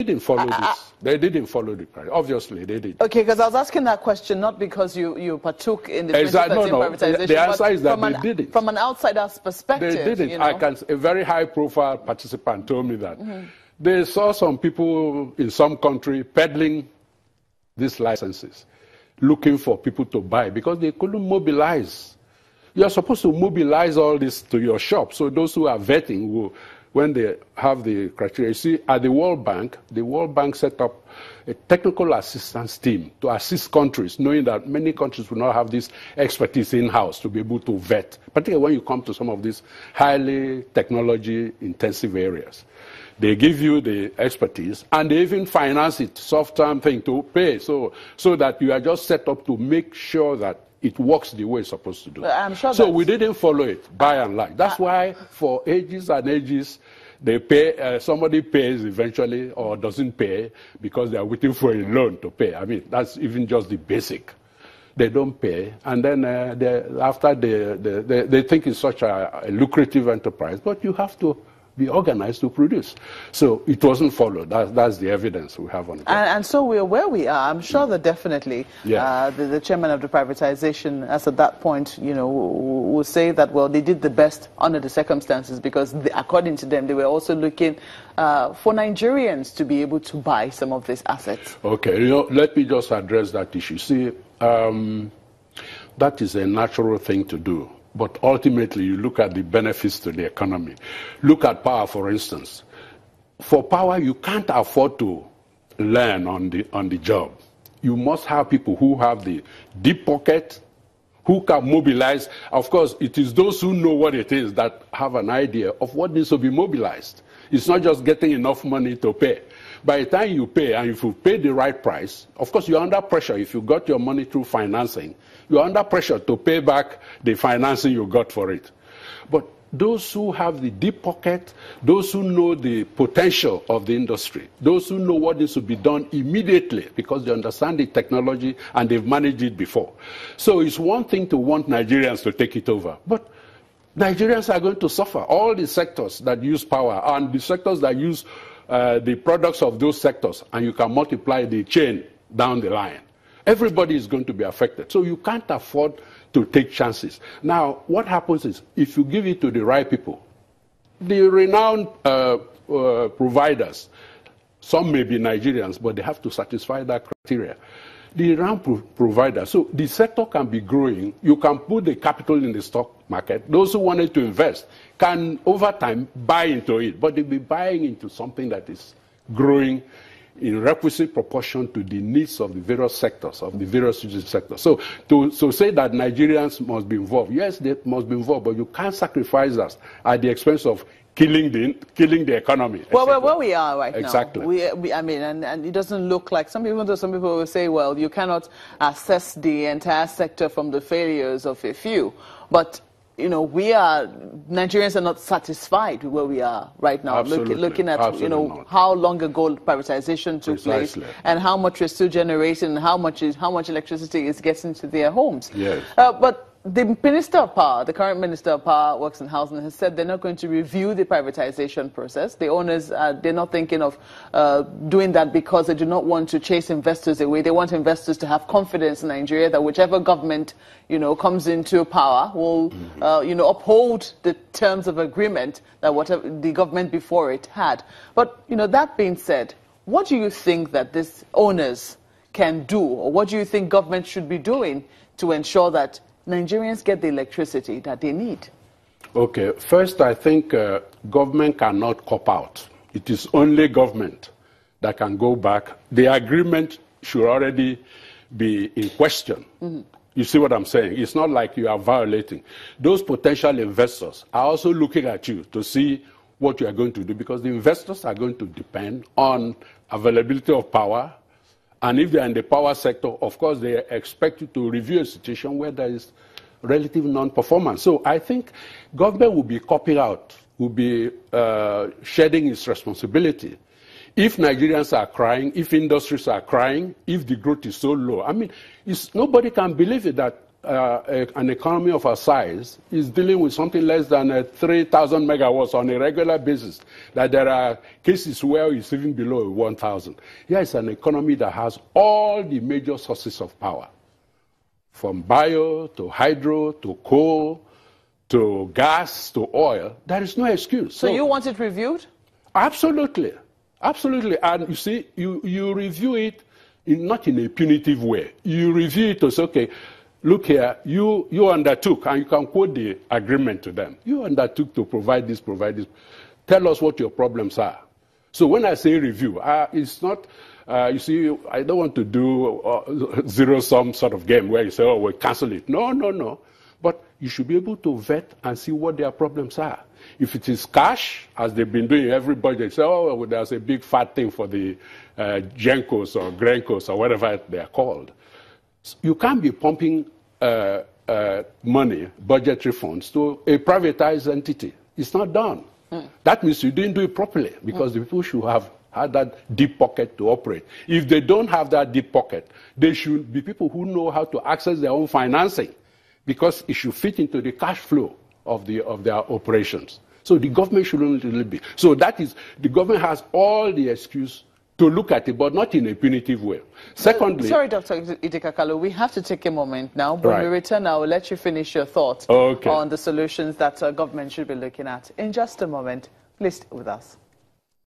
didn't follow this. They didn't follow the criteria. Obviously, they did. Okay, because I was asking that question not because you partook in the 2013 privatization, the answer is that they didn't. From an outsider's perspective. They didn't. You know? A very high-profile participant told me that. They saw some people in some country peddling these licenses, looking for people to buy because they couldn't mobilize. You're supposed to mobilize all this to your shop. So those who are vetting, when they have the criteria, you see, at the World Bank set up a technical assistance team to assist countries, knowing that many countries will not have this expertise in-house to be able to vet, particularly when you come to some of these highly technology-intensive areas. They give you the expertise, and they even finance it, soft-term thing to pay, so that you are just set up to make sure that it works the way it's supposed to do. I'm sure so we didn't follow it, by and large. That's why for ages and ages, they pay, somebody pays eventually or doesn't pay because they are waiting for a loan to pay. I mean, that's even just the basic. They don't pay, and then after they think it's such a lucrative enterprise, but you have to be organized to produce. So it wasn't followed. That's the evidence we have on it. And so we're where we are. I'm sure that definitely the chairman of the privatization, as at that point, will say that, well, they did the best under the circumstances because according to them, they were also looking for Nigerians to be able to buy some of these assets. Okay, let me just address that issue. See, that is a natural thing to do. But ultimately, you look at the benefits to the economy. Look at power, for instance. For power, you can't afford to learn on the job. You must have people who have the deep pocket, who can mobilize. Of course, it is those who know what it is that have an idea of what needs to be mobilized. It's not just getting enough money to pay. By the time you pay, and if you pay the right price, of course, you're under pressure. If you got your money through financing, you're under pressure to pay back the financing you got for it. But those who have the deep pocket, those who know the potential of the industry, those who know what needs to be done immediately because they understand the technology and they've managed it before. So it's one thing to want Nigerians to take it over, but Nigerians are going to suffer. All the sectors that use power and the sectors that use the products of those sectors, and you can multiply the chain down the line. Everybody is going to be affected. So you can't afford to take chances. Now, what happens is, if you give it to the right people, the renowned providers, some may be Nigerians, but they have to satisfy that criteria. The renowned providers, so the sector can be growing. You can put the capital in the stock market. Those who wanted to invest can, over time, buy into it, but they'll be buying into something that is growing in requisite proportion to the needs of the various sectors, of the various sectors. So to say that Nigerians must be involved, yes, they must be involved, but you can't sacrifice us at the expense of killing the economy. Well, where we are right now. Exactly. I mean, and it doesning look like, some people will say, well, you cannot assess the entire sector from the failures of a few. But Nigerians are not satisfied with where we are right now. Looking at, how long ago privatization took place and how much we're still generating and how much electricity is getting to their homes. Yes. But the Minister of Power, the current Minister of Power, Works and Housing, has said they're not going to review the privatization process. The owners, they're not thinking of doing that because they do not want to chase investors away. They want investors to have confidence in Nigeria that whichever government, comes into power will, uphold the terms of agreement that whatever the government before it had. But, that being said, what do you think that these owners can do, or what do you think government should be doing to ensure that Nigerians get the electricity that they need? Okay, first I think government cannot cop out. It is only government that can go back. The agreement should already be in question. Mm-hmm. You see what I'm saying? It's not like you are violating. Those potential investors are also looking at you to see what you are going to do, because the investors are going to depend on availability of power. And if they're in the power sector, of course, they expect you to review a situation where there is relative non-performance. So I think government will be copying out, will be shedding its responsibility. If Nigerians are crying, if industries are crying, if the growth is so low, I mean, nobody can believe it that an economy of our size is dealing with something less than 3,000 megawatts on a regular basis. That there are cases where it's even below 1,000. Here is an economy that has all the major sources of power, from bio to hydro to coal to gas to oil. There is no excuse. So you want it reviewed? Absolutely. Absolutely. And you see, you review it not in a punitive way. You review it to say, okay, look here, you undertook, and you can quote the agreement to them. You undertook to provide this, provide this. Tell us what your problems are. So when I say review, it's not, you see, I don't want to do zero-sum sort of game where you say, oh, we'll cancel it. No, no, no. But you should be able to vet and see what their problems are. If it is cash, as they've been doing every budget, say, oh, well, there's a big fat thing for the Gencos or Grencos or whatever they are called. You can't be pumping money, budgetary funds, to a privatized entity. It's not done. That means you didn't do it properly, because the people should have had that deep pocket to operate. If they don't have that deep pocket, they should be people who know how to access their own financing, because it should fit into the cash flow of their operations. So the government shouldn't really be. So that is, the government has all the excuse to look at it, but not in a punitive way. Secondly... Sorry, Dr. Idika Kalu, we have to take a moment now. When we return, I will let you finish your thoughts on the solutions that government should be looking at. In just a moment, please stay with us.